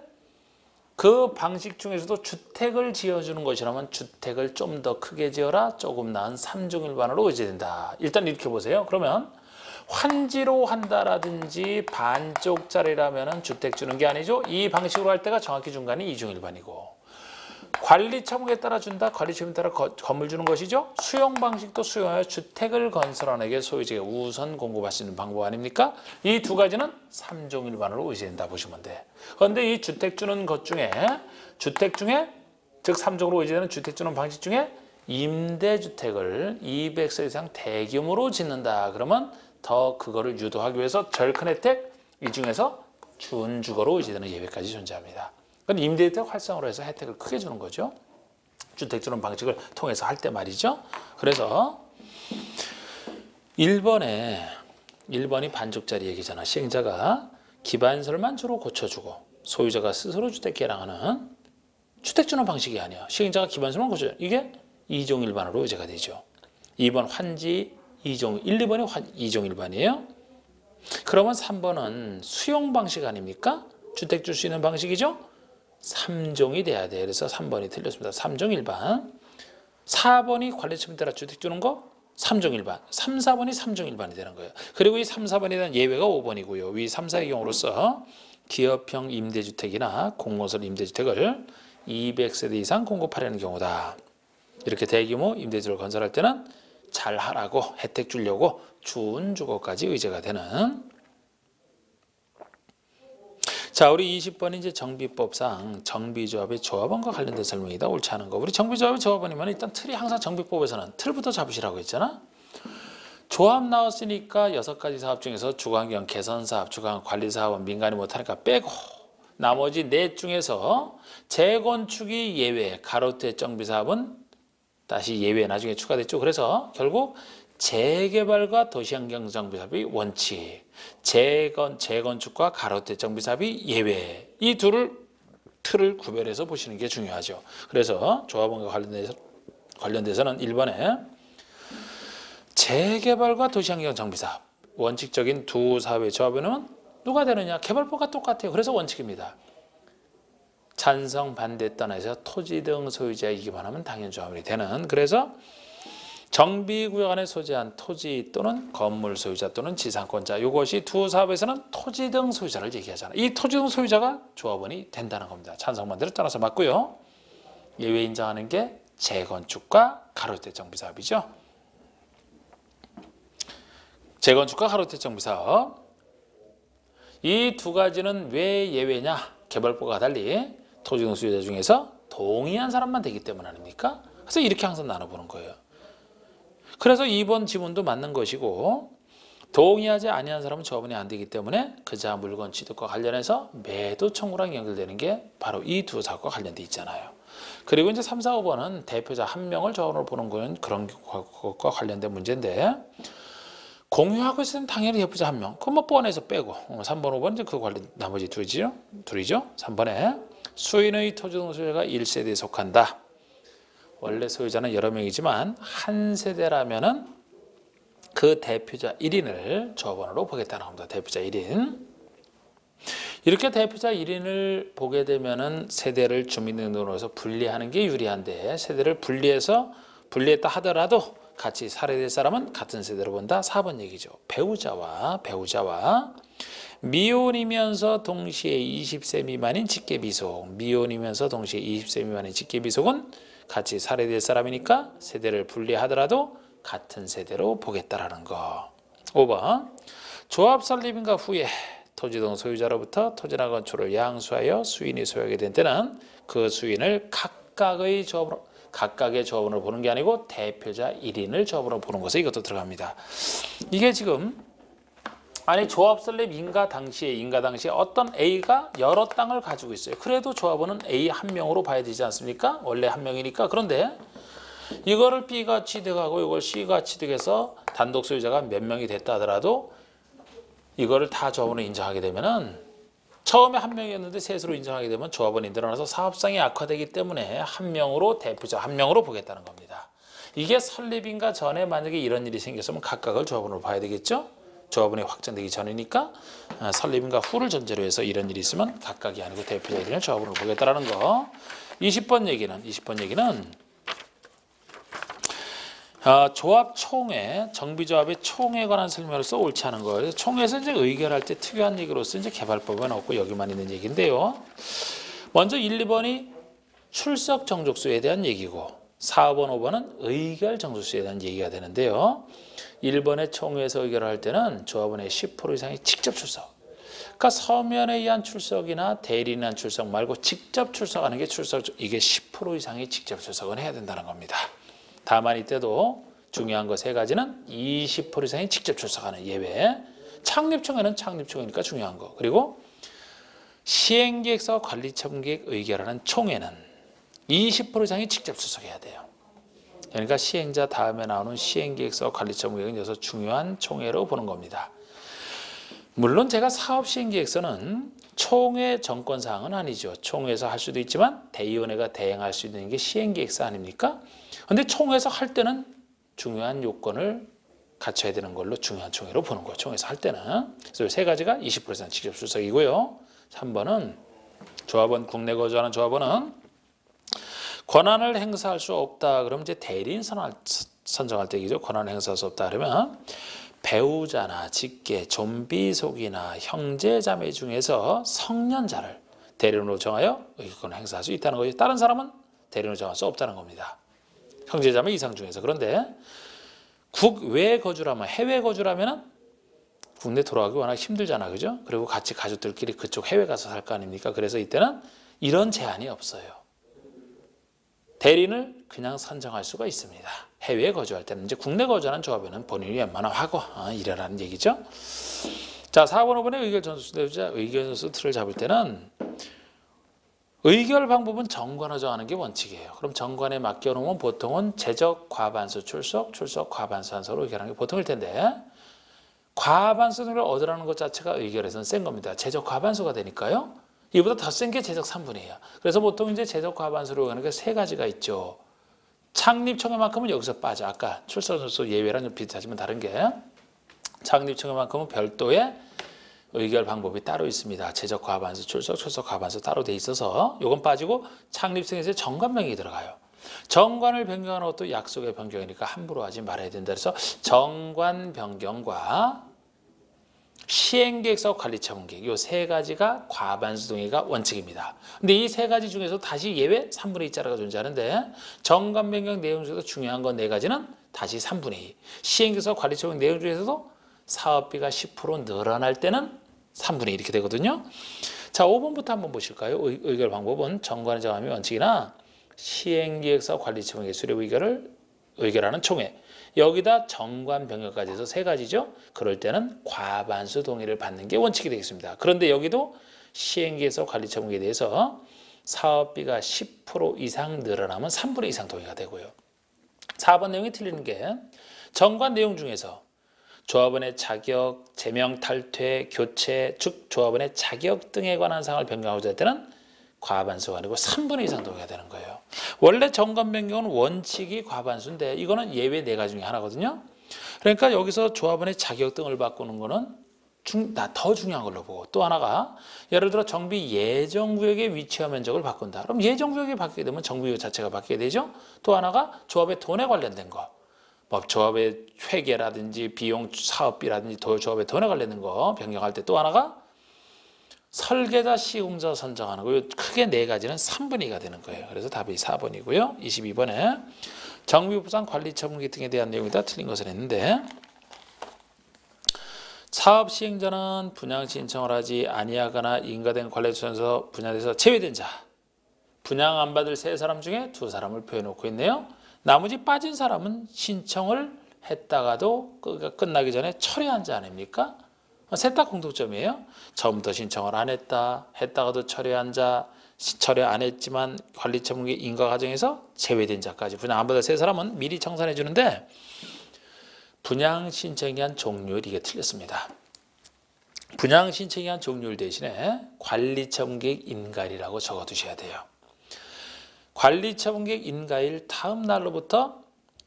그 방식 중에서도 주택을 지어주는 것이라면 주택을 좀 더 크게 지어라. 조금 나은 3종 일반으로 의제된다. 일단 이렇게 보세요. 그러면 환지로 한다라든지 반쪽짜리라면 주택 주는 게 아니죠. 이 방식으로 할 때가 정확히 중간이 2종 일반이고 관리처분에 따라 준다. 관리처분에 따라 건물 주는 것이죠. 수용 방식도 수용하여 주택을 건설하는 에게 소유지가 우선 공급할 수 있는 방법 아닙니까? 이 2가지는 3종 일반으로 의제된다 보시면 돼. 그런데 이 주택 주는 것 중에 즉 3종으로 의제되는 주택 주는 방식 중에 임대주택을 200세 이상 대규모로 짓는다. 그러면 더 그거를 유도하기 위해서 덜 큰 혜택 이 중에서 준주거로 의제되는 예외까지 존재합니다. 그건 임대주택 활성화로 해서 혜택을 크게 주는 거죠. 주택 주는 방식을 통해서 할 때 말이죠. 그래서 1번이 반쪽짜리 얘기잖아. 시행자가 기반설만 주로 고쳐주고 소유자가 스스로 주택 개량하는 주택 주는 방식이 아니야. 시행자가 기반설만 고쳐줘. 이게 2종 일반으로 의제가 되죠. 2번 환지 2종 1, 2번이 2종 일반이에요. 그러면 3번은 수용 방식 아닙니까? 주택 줄 수 있는 방식이죠. 3종이 돼야 돼. 그래서 3번이 틀렸습니다. 3종 일반. 4번이 관리처분에 따라 주택 주는 거 3종 일반. 3, 4번이 3종 일반이 되는 거예요. 그리고 이 3, 4번에 대한 예외가 5번이고요. 위 3, 4의 경우로서 기업형 임대주택이나 공공시설 임대주택을 200세대 이상 공급하려는 경우다. 이렇게 대규모 임대주택을 건설할 때는 잘하라고 혜택 주려고 준주거까지 의제가 되는. 자, 우리 20번이 이제 정비법상 정비조합의 조합원과 관련된 설명이다. 옳지 않은 거. 우리 정비조합의 조합원이면 일단 틀이 항상 정비법에서는 틀부터 잡으시라고 했잖아. 조합 나왔으니까 6가지 사업 중에서 주거환경 개선사업, 주거환경 관리사업은 민간이 못하니까 빼고 나머지 4 중에서 재건축이 예외, 가로태 정비사업은 다시 예외 나중에 추가됐죠. 그래서 결국 재개발과 도시환경 정비사업이 원칙, 재건축과 가로태 정비사업이 예외. 이 틀을 구별해서 보시는 게 중요하죠. 그래서 조합원과 관련돼서는 1번에 재개발과 도시환경 정비사업 원칙적인 두 사업의 조합에는 누가 되느냐? 개발법과 똑같아요. 그래서 원칙입니다. 찬성 반대 떠나서 토지 등 소유자이기만 하면 당연 조합이 되는. 그래서 정비구역 안에 소재한 토지 또는 건물 소유자 또는 지상권자, 이것이 두 사업에서는 토지 등 소유자를 얘기하잖아요. 이 토지 등 소유자가 조합원이 된다는 겁니다. 찬성반대를 따라서 맞고요. 예외 인정하는 게 재건축과 가로주택 정비사업이죠. 재건축과 가로주택 정비사업, 이 두 가지는 왜 예외냐? 개발법과 달리 토지 등 소유자 중에서 동의한 사람만 되기 때문 아닙니까? 그래서 이렇게 항상 나눠보는 거예요. 그래서 2번 지문도 맞는 것이고, 동의하지 아니한 사람은 조합원이 안 되기 때문에 그자 물건 취득과 관련해서 매도 청구랑 연결되는 게 바로 이 두 사업과 관련돼 있잖아요. 그리고 이제 3, 4, 5번은 대표자 한 명을 조합원으로 보는 거는 그런 것과 관련된 문제인데, 공유하고 있으면 당연히 대표자 한 명. 그건 뭐 뻔해서 빼고. 3번, 5번 이제 그 관련 나머지 둘이죠. 3번에 수인의 토지 등 소유자가 1세대에 속한다. 원래 소유자는 여러 명이지만 한 세대라면은 그 대표자 1인을 조합원으로 보겠다는 겁니다. 대표자 1인. 이렇게 대표자 1인을 보게 되면은 세대를 주민등록으로서 분리하는 게 유리한데, 세대를 분리했다 하더라도 같이 살아야 사람은 같은 세대로 본다. 4번 얘기죠. 배우자와 미혼이면서 동시에 20세 미만인 직계비속. 미혼이면서 동시에 20세 미만인 직계비속은 같이 살아야 사람이니까 세대를 분리하더라도 같은 세대로 보겠다라는 거. 5번. 조합 설립인가 후에 토지 등 소유자로부터 토지나 건축을 양수하여 수인이 소유하게 된 때는 그 수인을 각각의 조합원으로 보는 게 아니고 대표자 1인을 조합원으로 보는 것에 이것도 들어갑니다. 이게 지금 조합 설립 인가 당시에 어떤 A가 여러 땅을 가지고 있어요. 그래도 조합원은 A 한 명으로 봐야 되지 않습니까? 원래 한 명이니까. 그런데 이거를 B가 취득하고 이걸 C가 취득해서 단독 소유자가 몇 명이 됐다 하더라도 이거를 다 조합원으로 인정하게 되면은, 처음에 한 명이었는데 셋으로 인정하게 되면 조합원이 늘어나서 사업상이 악화되기 때문에 한 명으로, 대표자 한 명으로 보겠다는 겁니다. 이게 설립인가 전에 만약에 이런 일이 생겼으면 각각을 조합원으로 봐야 되겠죠? 조합원이 확정되기 전이니까 설립인가 후를 전제로 해서 이런 일이 있으면 각각이 아니고 대표자 1인을 조합원으로 보겠다는 거. 20번 얘기는 조합 총회, 정비조합의 총회에 관한 설명으로서 옳지 않은 거예요. 그래서 총회에서 이제 의결할 때 특유한 얘기로서 이제 개발법은 없고 여기만 있는 얘기인데요. 먼저 1, 2번이 출석 정족수에 대한 얘기고, 4, 5번, 5번은 의결 정족수에 대한 얘기가 되는데요. 1번의 총회에서 의결할 때는 조합원의 10% 이상이 직접 출석. 그러니까 서면에 의한 출석이나 대리인에 의한 출석 말고 직접 출석하는 게 이게 10% 이상이 직접 출석은 해야 된다는 겁니다. 다만 이때도 중요한 거 세 가지는 20% 이상이 직접 출석하는 예외, 창립총회는 창립총회니까 중요한 거, 그리고 시행계획서 관리청계획 의결하는 총회는 20% 이상이 직접 출석해야 돼요. 그러니까 시행자 다음에 나오는 시행계획서 관리청계획은 여기서 중요한 총회로 보는 겁니다. 물론 제가 사업시행계획서는 총회 정권사항은 아니죠. 총회에서 할 수도 있지만 대의원회가 대행할 수 있는 게 시행계획서 아닙니까? 그런데 총회에서 할 때는 중요한 요건을 갖춰야 되는 걸로 중요한 총회로 보는 거예요. 총회에서 할 때는. 그래서 세 가지가 20% 이상 직접 출석이고요. 3번은 조합원, 국내 거주하는 조합원은 권한을 행사할 수 없다. 그러면 이제 대리인 선정할 때 얘기죠. 권한을 행사할 수 없다. 그러면 배우자나 직계, 좀비속이나 형제자매 중에서 성년자를 대리인으로 정하여 의결권을 행사할 수 있다는 거죠. 다른 사람은 대리인으로 정할 수 없다는 겁니다. 형제자매 이상 중에서. 그런데 국외 거주라면, 해외 거주라면 국내 돌아가기 워낙 힘들잖아, 그죠? 그리고 같이 가족들끼리 그쪽 해외 가서 살 거 아닙니까? 그래서 이때는 이런 제한이 없어요. 대리인을 그냥 선정할 수가 있습니다. 해외에 거주할 때는. 이제 국내 거주하는 조합에는 본인이 웬만하면 하고 이래라는 얘기죠. 자, 4번, 5번의 의결 전수 대우자, 의결 전수 틀을 잡을 때는 의결 방법은 정관을 정하는 게 원칙이에요. 그럼 정관에 맡겨놓으면 보통은 제적 과반수 출석, 출석 과반수 한서로 의결하는 게 보통일 텐데, 과반수를 얻으라는 것 자체가 의결에서는 센 겁니다. 제적 과반수가 되니까요. 이보다 더 센 게 제적 3분이에요. 그래서 보통 이제 제적 과반수로 하는 게 세 가지가 있죠. 창립총회만큼은 여기서 빠져. 아까 출석 전수 예외랑 좀 비슷하지만 다른 게, 창립총회만큼은 별도의 의결 방법이 따로 있습니다. 제적 과반수, 출석 과반수 따로 돼 있어서 요건 빠지고 창립총회에서 정관명이 들어가요. 정관을 변경하는 것도 약속의 변경이니까 함부로 하지 말아야 된다. 그래서 정관 변경과 시행계획서 관리처분계획 이 세 가지가 과반수 동의가 원칙입니다. 근데 이 세 가지 중에서 다시 예외 3분의 2자가 존재하는데 정관 변경 내용 중에서 중요한 건 네 가지는 다시 3분의 2. 시행계획서 관리처분 내용 중에서도 사업비가 10% 늘어날 때는 3분의 1 이렇게 되거든요. 자, 5번부터 한번 보실까요? 의결 방법은 정관의 정함이 원칙이나 시행계획서 관리처분계획 수립 의결을 의결하는 총회. 여기다 정관 변경까지 해서 세 가지죠. 그럴 때는 과반수 동의를 받는 게 원칙이 되겠습니다. 그런데 여기도 시행계획서 관리처분계획에 대해서 사업비가 10% 이상 늘어나면 3분의 2 이상 동의가 되고요. 4번 내용이 틀리는 게 정관 내용 중에서 조합원의 자격, 제명 탈퇴, 교체, 즉 조합원의 자격 등에 관한 사항을 변경하고자 할 때는 과반수가 아니고 3분의 2 이상 동의가 되는 거예요. 원래 정관 변경은 원칙이 과반수인데 이거는 예외 네 가지 중에 하나거든요. 그러니까 여기서 조합원의 자격 등을 바꾸는 거는 더 중요한 걸로 보고, 또 하나가 예를 들어 정비 예정구역의 위치와 면적을 바꾼다. 그럼 예정구역이 바뀌게 되면 정비구역 자체가 바뀌게 되죠. 또 하나가 조합의 돈에 관련된 거, 뭐 조합의 회계라든지 비용 사업비라든지 조합의 돈에 관련된 거 변경할 때, 또 하나가 설계자 시공자 선정하는 거. 크게 네 가지는 3분의 2가 되는 거예요. 그래서 답이 4번이고요. 22번에 정비부상 관리처분계획 등에 대한 내용이 다 틀린 것을 했는데, 사업 시행자는 분양 신청을 하지 아니하거나 인가된 관리처에서 분양돼서 제외된 자, 분양 안 받을 세 사람 중에 두 사람을 표해놓고 있네요. 나머지 빠진 사람은 신청을 했다가도 끝나기 전에 철회한 자 아닙니까? 셋 다 공통점이에요. 처음부터 신청을 안 했다, 했다가도 철회한 자, 철회 안 했지만 관리처분계획 인가 과정에서 제외된 자까지 분양 안 받을 세 사람은 미리 청산해 주는데, 분양 신청에 대한 종료일 이게 틀렸습니다. 분양 신청에 대한 종료일 대신에 관리처분계획 인가일이라고 적어두셔야 돼요. 관리처분계획 인가일 다음 날로부터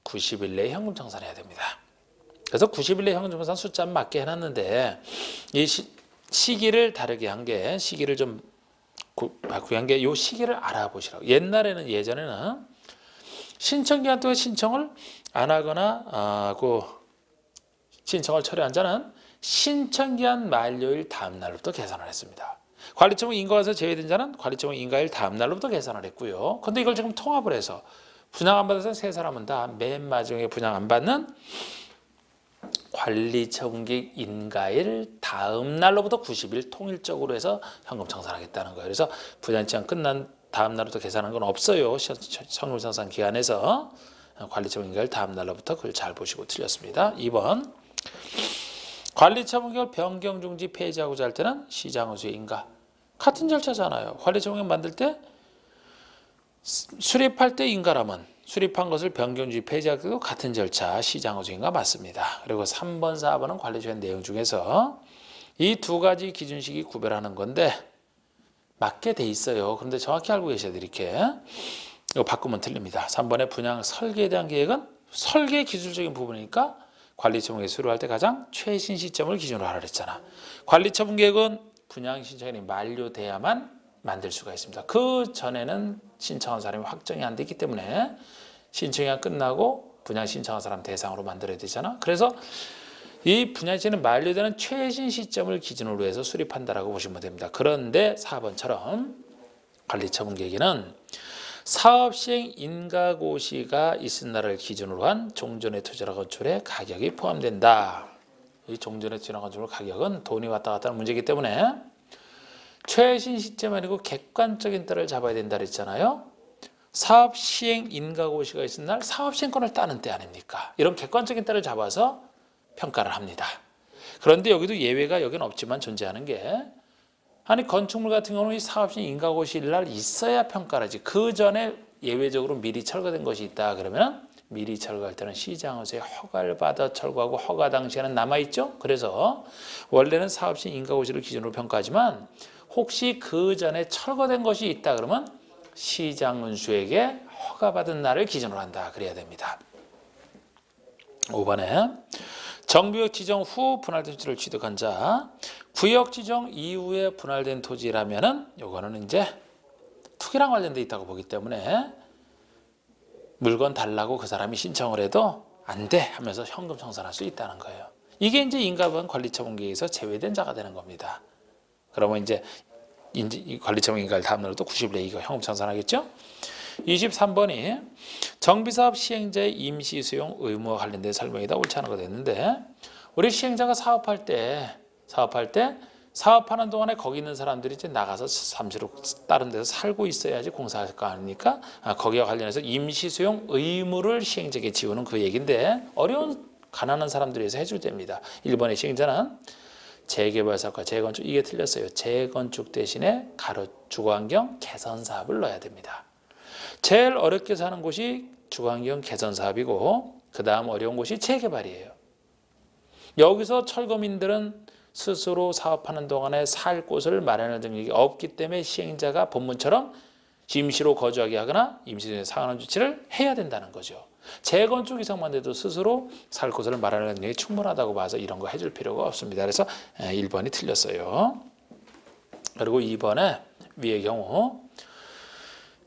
90일 내에 현금 청산해야 됩니다. 그래서 90일 내에 현금 청산 숫자 맞게 해놨는데, 이 시기를 다르게 한 게, 시기를 좀 바꾸게 한 게 이 시기를 알아보시라고. 예전에는 신청기한 동안 신청을 안 하거나 신청을 철회한 자는 신청기한 만료일 다음 날로부터 계산을 했습니다. 관리처분 인가에서 제외된 자는 관리처분 인가일 다음 날로부터 계산을 했고요. 근데 이걸 지금 통합을 해서 분양 안 받아서 세 사람은 다 맨 마지막에 분양 안 받는 관리처분계획 인가일 다음 날로부터 90일 통일적으로 해서 현금 청산하겠다는 거예요. 그래서 분양 신청 끝난 다음 날부터 계산하는 건 없어요. 현금 청산 기간에서 관리처분 인가일 다음 날로부터. 그걸 잘 보시고 틀렸습니다. 2번 관리처분계획 변경 중지 폐지하고자 할 때는 시장허수의 인가. 같은 절차잖아요. 관리처분계획 만들 때 수립할 때 인가라면 수립한 것을 변경 중지 폐지할 때도 같은 절차 시장허수 인가 맞습니다. 그리고 3번, 4번은 관리처분 내용 중에서 이 두 가지 기준식이 구별하는 건데 맞게 돼 있어요. 그런데 정확히 알고 계셔야 돼. 이렇게 이거 바꾸면 틀립니다. 3번의 분양 설계에 대한 계획은 설계 기술적인 부분이니까 관리처분계획 수립할 때 가장 최신 시점을 기준으로 하라 그랬잖아. 관리처분계획은 분양 신청이 만료돼야만 만들 수가 있습니다. 그 전에는 신청한 사람이 확정이 안 되기 때문에 신청이 끝나고 분양 신청한 사람 대상으로 만들어야 되잖아. 그래서 이 분양 신청은 만료되는 최신 시점을 기준으로 해서 수립한다라고 보시면 됩니다. 그런데 4번처럼 관리처분계획에는 사업시행 인가고시가 있은 날을 기준으로 한 종전의 투자나 건축의 가격이 포함된다. 이 종전의 투자나 건축의 가격은 돈이 왔다 갔다 하는 문제이기 때문에 최신 시점 아니고 객관적인 때를 잡아야 된다 그랬잖아요. 사업시행 인가고시가 있은 날 사업시행권을 따는 때 아닙니까? 이런 객관적인 때를 잡아서 평가를 합니다. 그런데 여기도 예외가 여기는 없지만 존재하는 게, 아니 건축물 같은 경우는 이 사업시행 인가고시일 날 있어야 평가를 하지. 그 전에 예외적으로 미리 철거된 것이 있다 그러면 미리 철거할 때는 시장허수에 허가를 받아 철거하고 허가 당시에는 남아있죠. 그래서 원래는 사업시행 인가고시를 기준으로 평가하지만 혹시 그 전에 철거된 것이 있다 그러면 시장운수에게 허가받은 날을 기준으로 한다 그래야 됩니다. 5번에 정비구역 지정 후 분할된 토지를 취득한 자, 구역 지정 이후에 분할된 토지라면은 요거는 이제 투기랑 관련돼 있다고 보기 때문에 물건 달라고 그 사람이 신청을 해도 안 돼 하면서 현금 청산할 수 있다는 거예요. 이게 이제 인가부담 관리처분계획에서 제외된 자가 되는 겁니다. 그러면 이제 관리처분 인가를 다음날로 또 90일 내에 이거 현금 청산하겠죠? 23번이 정비사업 시행자의 임시 수용 의무와 관련된 설명이다. 옳지 않은 거 됐는데 우리 시행자가 사업할 때 사업하는 동안에 거기 있는 사람들이 이제 나가서 잠시로 다른 데서 살고 있어야지 공사할 거 아닙니까? 거기와 관련해서 임시 수용 의무를 시행자에게 지우는 그 얘기인데 어려운 가난한 사람들이 해서 해줄 때입니다. 1번의 시행자는 재개발 사업과 재건축 이게 틀렸어요. 재건축 대신에 가로 주거환경 개선 사업을 넣어야 됩니다. 제일 어렵게 사는 곳이 주거환경 개선 사업이고 그 다음 어려운 곳이 재개발이에요. 여기서 철거민들은 스스로 사업하는 동안에 살 곳을 마련할 능력이 없기 때문에 시행자가 본문처럼 임시로 거주하게 하거나 임시에 상환한 조치를 해야 된다는 거죠. 재건축 이상만 돼도 스스로 살 곳을 마련할 능력이 충분하다고 봐서 이런 거 해줄 필요가 없습니다. 그래서 1번이 틀렸어요. 그리고 2번에 위의 경우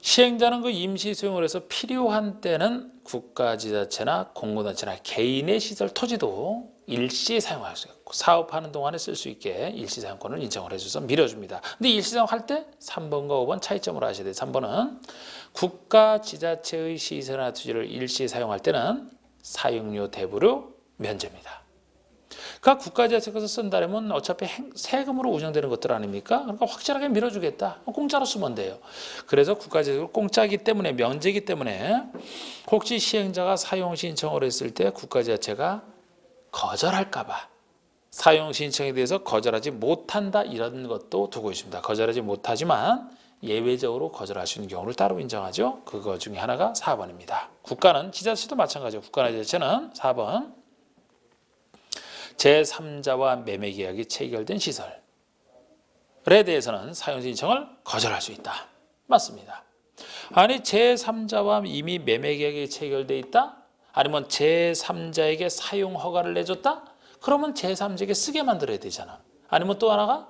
시행자는 그 임시 수용을 해서 필요한 때는 국가지자체나 공공단체나 개인의 시설 토지도 일시 사용할 수 있고 사업하는 동안에 쓸 수 있게 일시 사용권을 인정을 해줘서 밀어줍니다. 근데 일시 사용할 때 3번과 5번 차이점으로 하셔야 돼요. 3번은 국가지자체의 시설이나 토지를 일시 사용할 때는 사용료 대부료 면제입니다. 그러니까 국가지자체에서 쓴다면 어차피 세금으로 운영되는 것들 아닙니까? 그러니까 확실하게 밀어주겠다. 공짜로 쓰면 돼요. 그래서 국가지자체가 공짜이기 때문에 면제이기 때문에 혹시 시행자가 사용 신청을 했을 때 국가지자체가 거절할까 봐 사용 신청에 대해서 거절하지 못한다 이런 것도 두고 있습니다. 거절하지 못하지만 예외적으로 거절할 수 있는 경우를 따로 인정하죠. 그거 중에 하나가 4번입니다. 국가는 지자체도 마찬가지고 국가나 지자체는 4번 제3자와 매매 계약이 체결된 시설에 대해서는 사용 신청을 거절할 수 있다. 맞습니다. 아니 제3자와 이미 매매 계약이 체결돼 있다? 아니면 제3자에게 사용 허가를 내줬다? 그러면 제3자에게 쓰게 만들어야 되잖아. 아니면 또 하나가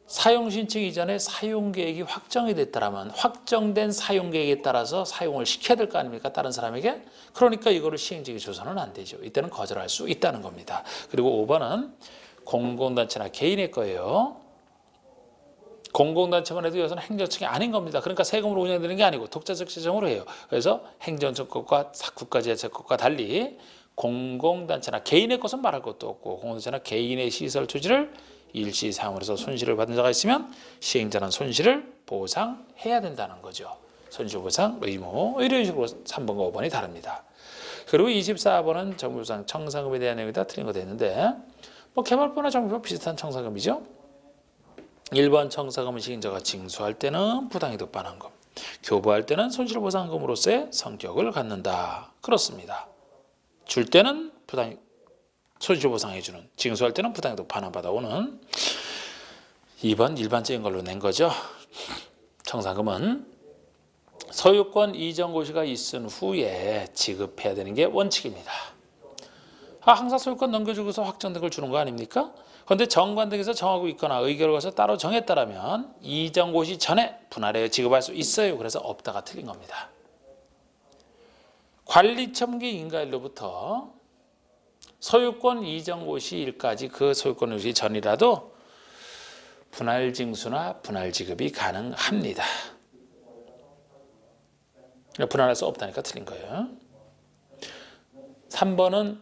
사용 신청 이전에 사용 계획이 확정이 됐다면 확정된 사용 계획에 따라서 사용을 시켜야 될 거 아닙니까? 다른 사람에게. 그러니까 이거를 시행자에게 줘서는 안 되죠. 이때는 거절할 수 있다는 겁니다. 그리고 5번은 공공단체나 개인의 거예요. 공공단체만 해도 여기서는 행정청이 아닌 겁니다. 그러니까 세금으로 운영되는 게 아니고 독자적 재정으로 해요. 그래서 행정청 것과 국가지자체 것과 달리 공공단체나 개인의 것은 말할 것도 없고 공공단체나 개인의 시설 토지를 일시 사용을 해서 손실을 받은 자가 있으면 시행자는 손실을 보상해야 된다는 거죠. 손실보상 의무 이런 식으로 3번과 5번이 다릅니다. 그리고 24번은 정비보상 청산금에 대한 내용이 다 틀린 거 됐는데 뭐 개발부나 정비부 비슷한 청산금이죠. 1번 청산금은 시행자가 징수할 때는 부당이득 반환금, 교부할 때는 손실보상금으로서의 성격을 갖는다. 그렇습니다. 줄 때는 손실보상해주는, 징수할 때는 부당이득 반환받아오는 2번 일반적인 걸로 낸 거죠. 청산금은 소유권 이전 고시가 있은 후에 지급해야 되는 게 원칙입니다. 항상 소유권 넘겨주고서 확정된 걸 주는 거 아닙니까? 그런데 정관 등에서 정하고 있거나 의결을 가서 따로 정했다면 이전 고시 전에 분할해 지급할 수 있어요. 그래서 없다가 틀린 겁니다. 관리처분계 인가일로부터 소유권 이전 고시일까지 그 소유권 고시 전이라도 분할 징수나 분할 지급이 가능합니다. 분할할 수 없다니까 틀린 거예요. 3번은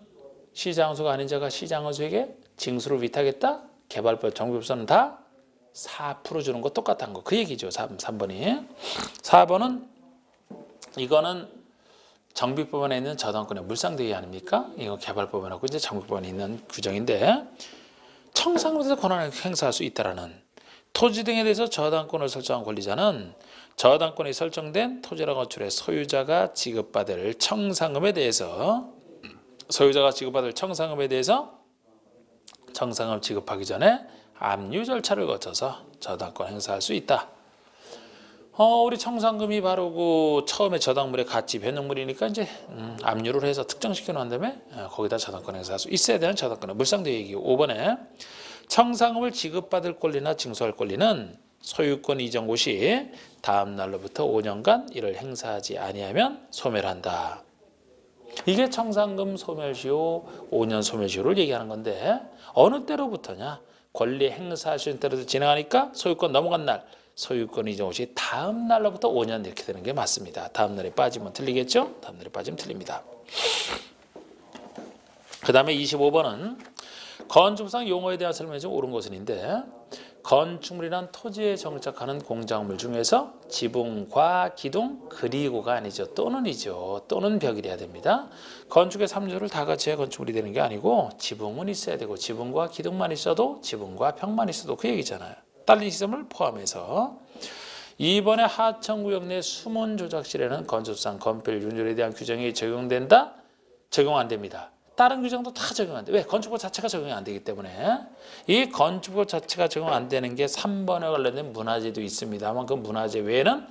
시장수가 아닌 자가 시장수에게 징수를 위탁했다? 개발법, 정비법서는 다 4% 주는 거 똑같은 거. 그 얘기죠. 3번이. 4번은 이거는 정비법원에 있는 저당권의 물상대위 아닙니까? 이거 개발법원하고 이제 정비법원에 있는 규정인데 청산금에 대해서 권한을 행사할 수 있다라는 토지 등에 대해서 저당권을 설정한 권리자는 저당권이 설정된 토지나 건축의 소유자가 지급받을 청산금에 대해서 청산금 지급하기 전에 압류 절차를 거쳐서 저당권 행사할 수 있다. 우리 청산금이 바로 처음에 저당물의 가치 변형물이니까 이제 압류를 해서 특정시켜 놓은 다음에 거기다 저당권 행사할 수 있어야 되는 저당권의 물상대 얘기고 5번에 청산금을 지급받을 권리나 징수할 권리는 소유권 이전 고시 다음 날로부터 5년간 이를 행사하지 아니하면 소멸한다. 이게 청산금 소멸시효, 5년 소멸시효를 얘기하는 건데 어느 때로부터냐? 권리 행사 시효 때로부터 진행하니까 소유권 넘어간 날, 소유권 이전 고시 다음 날로부터 5년 이렇게 되는 게 맞습니다. 다음 날에 빠지면 틀리겠죠? 다음 날에 빠지면 틀립니다. 그 다음에 25번은 건축상 용어에 대한 설명이 좀 옳은 것은인데 건축물이란 토지에 정착하는 공작물 중에서 지붕과 기둥 그리고가 아니죠. 또는이죠. 또는 벽이래야 됩니다. 건축의 3조를 다 같이 해야 건축물이 되는 게 아니고 지붕은 있어야 되고 지붕과 기둥만 있어도 지붕과 벽만 있어도 그 얘기잖아요. 딸린 시설을 포함해서. 이번에 하천구역 내 숨은 조작실에는 건축상 건폐율 윤율에 대한 규정이 적용된다? 적용 안 됩니다. 다른 규정도 다 적용 안 돼. 왜? 건축법 자체가 적용이 안 되기 때문에. 이 건축법 자체가 적용 안 되는 게 3번에 관련된 문화재도 있습니다만 그 문화재 외에는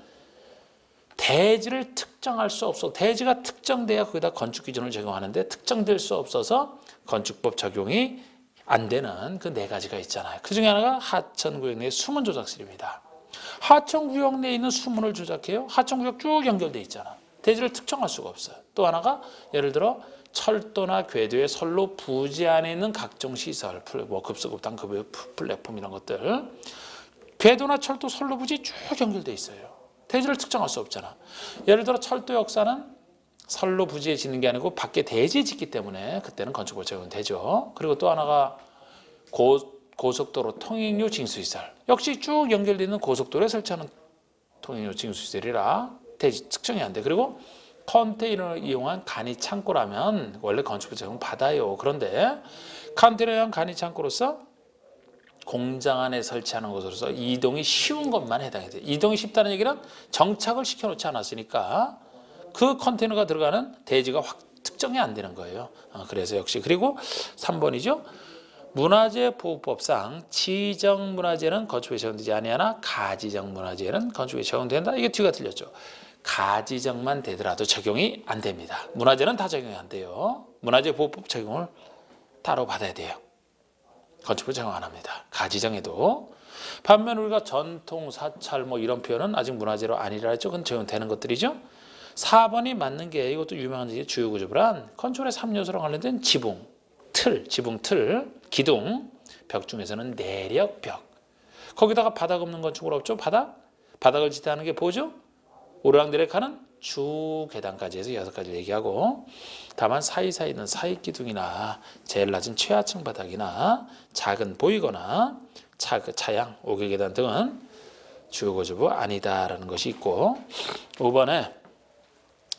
대지를 특정할 수 없어. 대지가 특정돼야 거기다 건축 기준을 적용하는데 특정될 수 없어서 건축법 적용이 안 되는 그 4가지가 있잖아요. 그 중에 하나가 하천구역 내 수문 조작실입니다. 하천구역 내에 있는 수문을 조작해요. 하천구역 쭉 연결돼 있잖아. 대지를 특정할 수가 없어요. 또 하나가 예를 들어 철도나 궤도의 선로 부지 안에 있는 각종 시설, 뭐 급수급당, 플랫폼 이런 것들, 궤도나 철도 선로 부지 쭉 연결돼 있어요. 대지를 특정할 수 없잖아. 예를 들어 철도 역사는 선로 부지에 짓는 게 아니고 밖에 대지에 짓기 때문에 그때는 건축법 적용은 되죠. 그리고 또 하나가 고속도로 통행료 징수시설, 역시 쭉 연결되어 있는 고속도로에 설치하는 통행료 징수시설이라 대지 특정이 안 돼. 그리고 컨테이너를 이용한 간이 창고라면 원래 건축법 적용 받아요. 그런데 컨테이너를 이용한 간이 창고로서 공장 안에 설치하는 것으로서 이동이 쉬운 것만 해당이 돼요. 이동이 쉽다는 얘기는 정착을 시켜놓지 않았으니까 그 컨테이너가 들어가는 대지가 확 특정이 안 되는 거예요. 그래서 역시 그리고 3번이죠. 문화재 보호법상 지정 문화재는 건축에 적용되지 아니하나 가지정 문화재는 건축에 적용된다. 이게 뒤가 틀렸죠. 가지정만 되더라도 적용이 안 됩니다. 문화재는 다 적용이 안 돼요. 문화재 보호법 적용을 따로 받아야 돼요. 건축법 적용 안 합니다. 가지정에도. 반면 우리가 전통, 사찰 뭐 이런 표현은 아직 문화재로 아니라 했죠. 그건 적용되는 것들이죠. 4번이 맞는 게 이것도 유명한 게 주요구조란 건축의 3요소랑 관련된 지붕, 틀, 기둥, 벽 중에서는 내력 벽. 거기다가 바닥 없는 건축물 없죠? 바닥을 지탱하는 게 뭐죠? 오르락내락하는 주 계단까지 해서 6가지를 얘기하고 다만 사이사이 있는 사익기둥이나 제일 낮은 최하층 바닥이나 작은 보이거나 차양, 5개계단 등은 주요구조부 아니다라는 것이 있고 5번에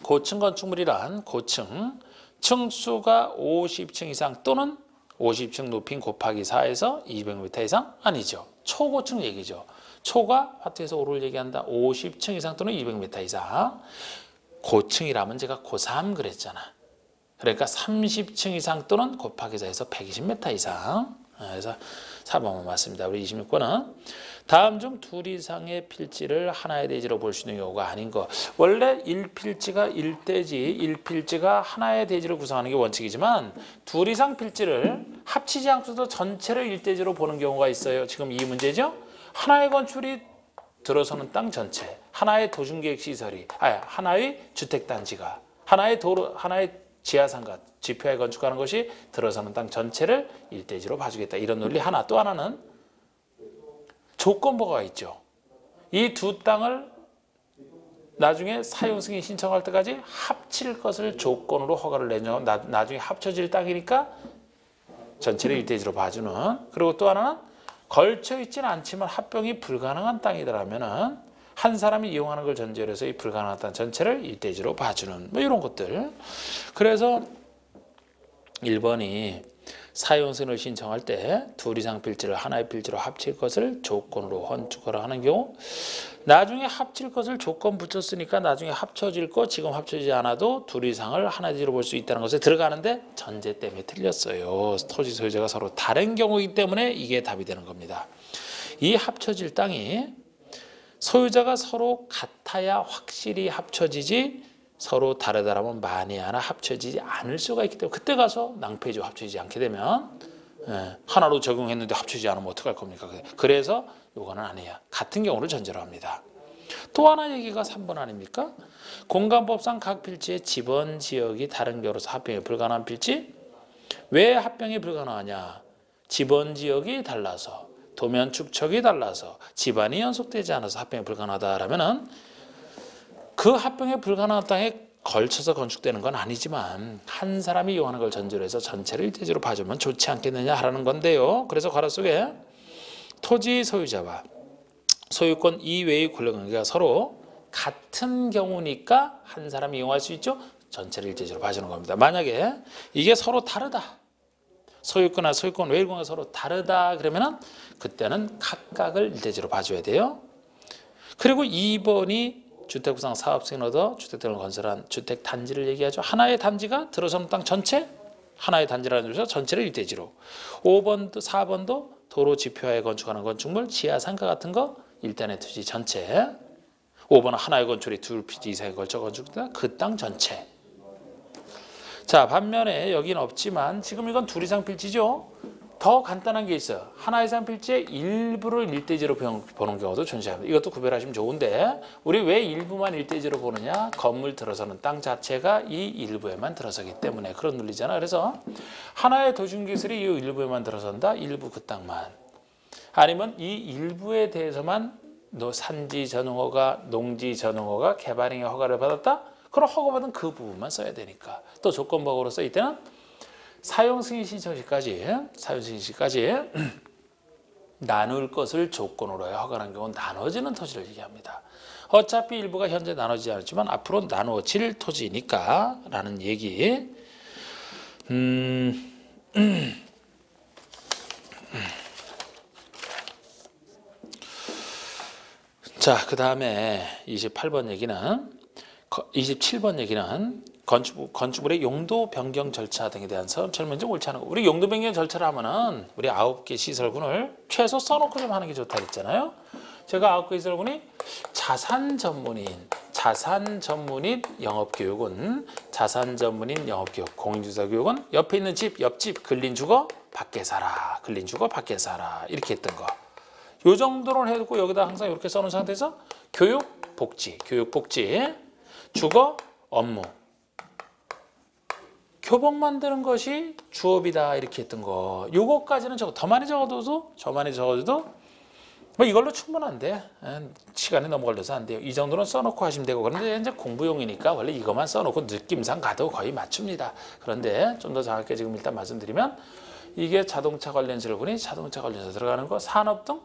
고층 건축물이란 고층, 층수가 50층 이상 또는 50층 높인 곱하기 4에서 200m 이상 아니죠. 초고층 얘기죠. 초가 화투에서 오를 얘기한다. 50층 이상 또는 200m 이상. 고층이라면 제가 고3 그랬잖아. 그러니까 30층 이상 또는 곱하기 4에서 120m 이상. 그래서 4번만 맞습니다. 우리 26번은 다음 중 둘 이상의 필지를 하나의 대지로 볼 수 있는 경우가 아닌 것. 원래 1필지가 1대지, 1필지가 하나의 대지를 구성하는 게 원칙이지만 둘 이상 필지를 합치지 않고도 전체를 1대지로 보는 경우가 있어요. 지금 이 문제죠. 하나의 건축이 들어서는 땅 전체, 하나의 도심계획시설이, 하나의 주택단지가, 하나의 도로, 하나의 지하상가, GPI 건축하는 것이 들어서는 땅 전체를 1대지로 봐주겠다. 이런 논리 하나. 또 하나는 조건부가 있죠. 이 두 땅을 나중에 사용승인 신청할 때까지 합칠 것을 조건으로 허가를 내죠. 나중에 합쳐질 땅이니까 전체를 1대지로 봐주는. 그리고 또 하나는 걸쳐 있지는 않지만 합병이 불가능한 땅이더라면은 한 사람이 이용하는 걸 전제로 해서 이 불가능한 땅 전체를 1대지로 봐주는 뭐 이런 것들. 그래서 1번이 사용승인을 신청할 때 둘 이상 필지를 하나의 필지로 합칠 것을 조건으로 헌축하라 하는 경우 나중에 합칠 것을 조건 붙였으니까 나중에 합쳐질 거 지금 합쳐지지 않아도 둘 이상을 하나의 대지로 볼 수 있다는 것에 들어가는데 전제 때문에 틀렸어요. 토지 소유자가 서로 다른 경우이기 때문에 이게 답이 되는 겁니다. 이 합쳐질 땅이 소유자가 서로 같아야 확실히 합쳐지지 서로 다르다라면 만에 하나 합쳐지지 않을 수가 있기 때문에 그때 가서 낭패죠. 합쳐지지 않게 되면. 예, 하나로 적용했는데 합치지 않으면 어떡할 겁니까? 그래서 요거는 아니에요. 같은 경우를 전제로 합니다. 또 하나 얘기가 3번 아닙니까? 공간법상 각 필지의 집원 지역이 다른 경우로서 합병이 불가능한 필지? 왜 합병이 불가능하냐? 집원 지역이 달라서, 도면 축척이 달라서, 집안이 연속되지 않아서 합병이 불가능하다라면은 그 합병이 불가능한 땅에 걸쳐서 건축되는 건 아니지만 한 사람이 이용하는 걸 전제로 해서 전체를 일대지로 봐주면 좋지 않겠느냐 하라는 건데요. 그래서 괄호 속에 토지 소유자와 소유권 이외의 권리관계가 서로 같은 경우니까 한 사람이 이용할 수 있죠. 전체를 일대지로 봐주는 겁니다. 만약에 이게 서로 다르다. 소유권과 소유권 외의 권리가 서로 다르다 그러면은 그때는 각각을 일대지로 봐줘야 돼요. 그리고 2번이 주택구상 사업승인 얻어 주택 등을 건설한 주택 단지를 얘기하죠. 하나의 단지가 들어서는 땅 전체, 하나의 단지라는 점에서 전체를 일대지로. 5번도 4번도 도로 지표하에 건축하는 건축물, 지하 상가 같은 거 일단의 토지 전체. 5번은 하나의 건축물이 2필지 이상에 걸쳐 건축된다. 그 땅 전체. 자, 반면에 여기는 없지만 지금 이건 2 이상 필지죠. 더 간단한 게 있어요. 하나 이상 필지의 일부를 일대지로 보는 경우도 존재합니다. 이것도 구별하시면 좋은데 우리 왜 일부만 일대지로 보느냐? 건물 들어서는 땅 자체가 이 일부에만 들어서기 때문에 그런 논리잖아. 그래서 하나의 도심기술이 이 일부에만 들어선다. 일부 그 땅만. 아니면 이 일부에 대해서만 산지 전용허가, 농지 전용허가, 개발행위 허가를 받았다. 그럼 허가받은 그 부분만 써야 되니까. 또 조건부호로 써있을 때는 사용승인 신청 시까지 나눌 것을 조건으로 허가하는 경우는 나눠지는 토지를 얘기합니다. 어차피 일부가 현재 나눠지지 않았지만 앞으로 나누어질 토지니까 라는 얘기. 자, 그 다음에 28번 얘기는 27번 얘기는 건축물의 용도 변경 절차 등에 대한 설명이 좀 옳지 않은 거. 우리 용도 변경 절차를 하면은 우리 9개 시설군을 최소 써놓고 좀 하는 게 좋다 그랬잖아요. 제가 9개 시설군이 자산 전문인 영업교육은 공인중개사교육은 옆에 있는 집, 옆집, 근린주거, 밖에 살아. 이렇게 했던 거. 요 정도를 해두고 여기다 항상 이렇게 써놓은 상태에서 교육, 복지, 주거, 업무. 교복 만드는 것이 주업이다 이렇게 했던 거. 요거까지는 더 많이 적어도 뭐 이걸로 충분한데 시간이 너무 걸려서 안 돼요. 이 정도는 써놓고 하시면 되고. 그런데 이제 공부용이니까 원래 이것만 써놓고 느낌상 가도 거의 맞춥니다. 그런데 좀 더 정확하게 지금 일단 말씀드리면 이게 자동차 관련설군이 자동차 관련해서 들어가는 거, 산업 등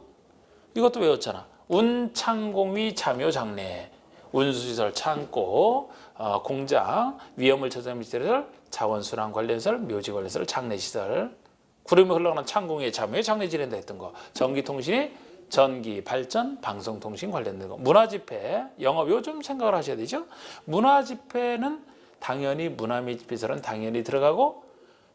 이것도 외웠잖아. 운창공위 참여 장래, 운수시설, 창고, 공장, 위험물 저장시설, 자원순환 관련설, 묘지 관련설, 장례시설, 구름이 흘러가는 창공위에 참여해 장례 지낸다 했던 거, 전기통신이 전기, 발전, 방송통신 관련된 거, 문화집회, 영업 요즘 생각을 하셔야 되죠. 문화집회는 당연히 문화 및 시설은 당연히 들어가고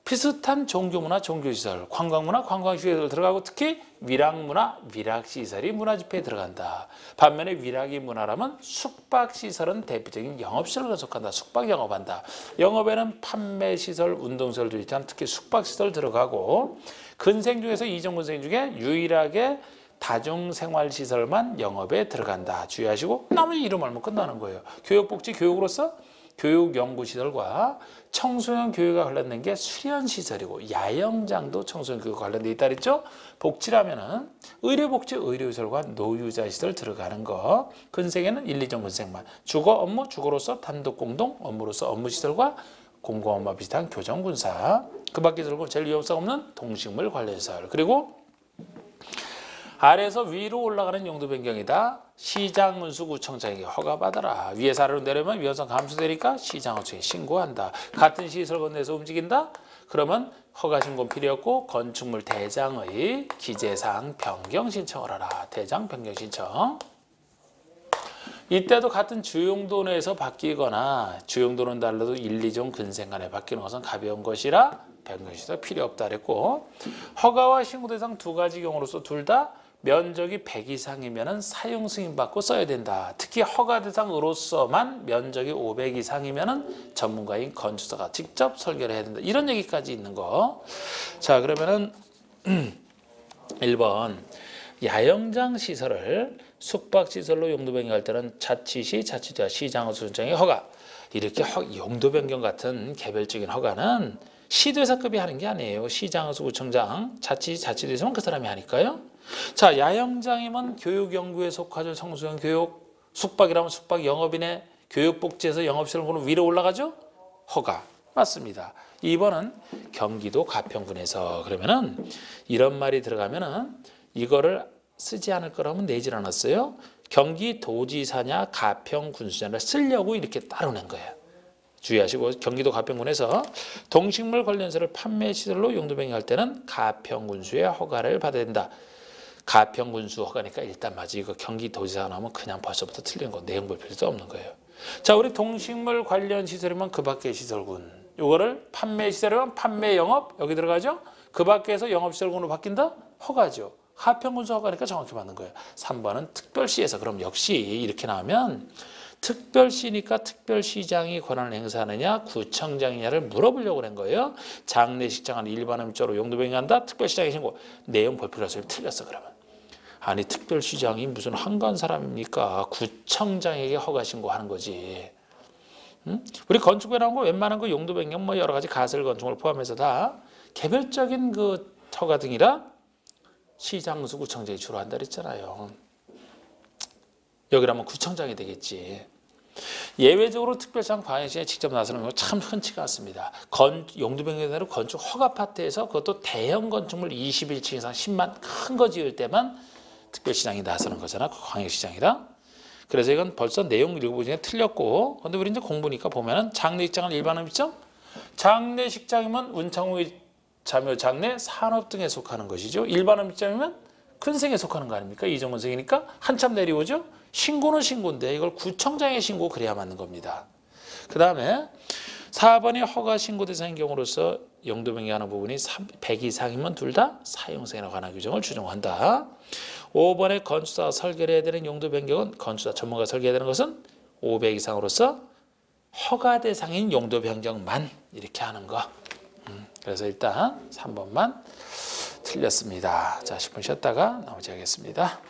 비슷한 종교문화, 종교시설, 관광문화, 관광시설 들어가고 특히 위락문화, 위락시설이 문화집회에 들어간다. 반면에 위락이 문화라면 숙박시설은 대표적인 영업시설을 속한다. 숙박 영업한다. 영업에는 판매시설, 운동시설도 있잖아. 특히 숙박시설 들어가고 근생 중에서 이종 근생 중에 유일하게 다중생활시설만 영업에 들어간다. 주의하시고 나머지 이름 알면 끝나는 거예요. 교육복지, 교육으로서 교육연구시설과 청소년 교육과 관련된 게 수련시설이고 야영장도 청소년 교육과 관련돼 있다 그랬죠. 복지라면은 의료복지, 의료시설과 노유자시설 들어가는 거. 근생에는 1, 2종 근생만. 주거, 업무, 주거로서 단독공동, 업무로서 업무시설과 공공업무와 비슷한 교정군사. 그 밖에 들고 제일 위험성 없는 동식물 관련시설. 그리고 아래에서 위로 올라가는 용도 변경이다. 시장 운수구청장에게 허가받아라. 위에서 아래로 내려면 위험성 감소되니까 시장어청에 신고한다. 같은 시설 건너에서 움직인다. 그러면 허가 신고 필요 없고 건축물 대장의 기재사항 변경 신청을 하라. 대장 변경 신청. 이때도 같은 주용도 내에서 바뀌거나 주용도는 달라도 1, 2종 근생 간에 바뀌는 것은 가벼운 것이라 변경 신청 필요 없다 그랬고 허가와 신고 대상 2가지 경우로서 둘 다 면적이 100 이상이면 사용 승인 받고 써야 된다. 특히 허가 대상으로서만 면적이 500 이상이면 전문가인 건축사가 직접 설계를 해야 된다. 이런 얘기까지 있는 거. 자, 그러면은 1번 야영장 시설을 숙박시설로 용도 변경할 때는 자치시, 자치도와 시장허수청장의 허가. 이렇게 용도 변경 같은 개별적인 허가는 시도에서급이 하는 게 아니에요. 시장허수구청장, 자치시, 자치도에서만 그 사람이 하니까요. 자, 야영장이면 교육연구에 속하죠. 청소년 교육, 숙박이라면 숙박 영업인의 교육복지에서 영업시설은 위로 올라가죠. 허가. 맞습니다. 2번은 경기도 가평군에서. 그러면은 이런 말이 들어가면은 이거를 쓰지 않을 거라면 내질 않았어요. 경기도지사냐 가평군수냐를 쓰려고 이렇게 따로 낸 거예요. 주의하시고 경기도 가평군에서 동식물 관련소를 판매시설로 용도 변경할 때는 가평군수의 허가를 받아야 된다. 가평군수 허가니까 일단 맞지. 이거 경기도지사가 나오면 그냥 벌써부터 틀린 거. 내용 볼 필요도 없는 거예요. 자, 우리 동식물 관련 시설이면 그 밖의 시설군. 요거를 판매시설이면 판매 영업 여기 들어가죠. 그 밖에서 영업시설군으로 바뀐다? 허가죠. 가평군수 허가니까 정확히 맞는 거예요. 3번은 특별시에서. 그럼 역시 이렇게 나오면 특별시니까 특별시장이 권한을 행사하느냐 구청장이냐를 물어보려고 한 거예요. 장례식장은 일반 음식으로 용도 변경한다. 특별시장이 신고. 내용 볼 필요 없어요. 틀렸어 그러면. 아니 특별시장이 무슨 한간 사람입니까? 구청장에게 허가 신고하는 거지. 응? 우리 건축에 나온 거 웬만한 거 용도 변경 뭐 여러 가지 가설 건축을 포함해서 다 개별적인 그 허가 등이라 시장수 구청장이 주로 한다 그랬잖아요. 여기라면 구청장이 되겠지. 예외적으로 특별시장 관행시에 직접 나서는 거 참 흔치가 않습니다. 용도 변경대로 건축 허가 파트에서 그것도 대형 건축물 21층 이상 10만 큰 거 지을 때만 특별시장이 나서는 거잖아. 그 광역시장이라. 그래서 이건 벌써 내용 읽어보니까 틀렸고, 근데 우리 이제 공부니까 보면은 장례식장은 일반 음식점, 장례식장이면 운창후의 자묘, 장례, 산업 등에 속하는 것이죠. 일반 음식점이면 큰생에 속하는 거 아닙니까? 이정원생이니까 한참 내려오죠. 신고는 신고인데 이걸 구청장에 신고 그래야 맞는 겁니다. 그 다음에 4번이 허가 신고 대상인 경우로서 용도 변경하는 부분이 100 이상이면 둘 다 사용승인에 관한 규정을 준용한다. 5번에 건축사가 설계를 해야 되는 용도 변경은 건축사 전문가가 설계해야 되는 것은 500 이상으로서 허가 대상인 용도 변경만 이렇게 하는 거. 그래서 일단 3번만 틀렸습니다. 자, 10분 쉬었다가 나머지 하겠습니다.